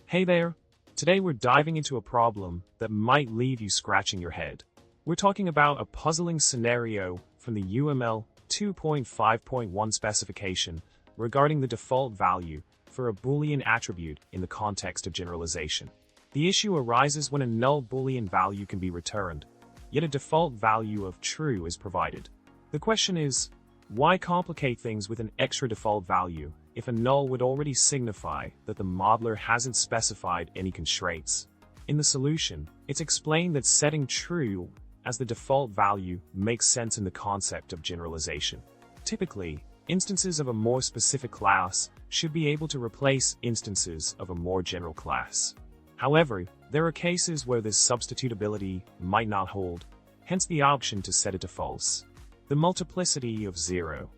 Hey there! Today we're diving into a problem that might leave you scratching your head. We're talking about a puzzling scenario from the UML 2.5.1 specification regarding the default value for a Boolean attribute in the context of generalization. The issue arises when a null Boolean value can be returned, yet a default value of true is provided. The question is, why complicate things with an extra default value if a null would already signify that the modeler hasn't specified any constraints? In the solution, it's explained that setting true as the default value makes sense in the concept of generalization. Typically, instances of a more specific class should be able to replace instances of a more general class. However, there are cases where this substitutability might not hold, hence the option to set it to false. The multiplicity of 0.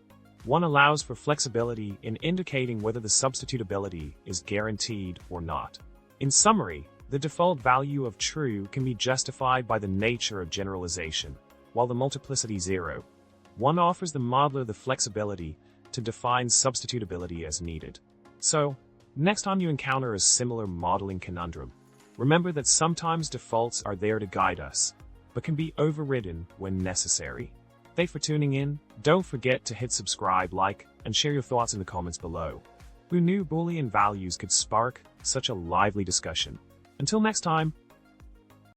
1 allows for flexibility in indicating whether the substitutability is guaranteed or not. In summary, the default value of true can be justified by the nature of generalization, while the multiplicity 0. 1 offers the modeler the flexibility to define substitutability as needed. So, next time you encounter a similar modeling conundrum, remember that sometimes defaults are there to guide us, but can be overridden when necessary. Thanks for tuning in. Don't forget to hit subscribe, like, and share your thoughts in the comments below. Who knew Boolean values could spark such a lively discussion? Until next time.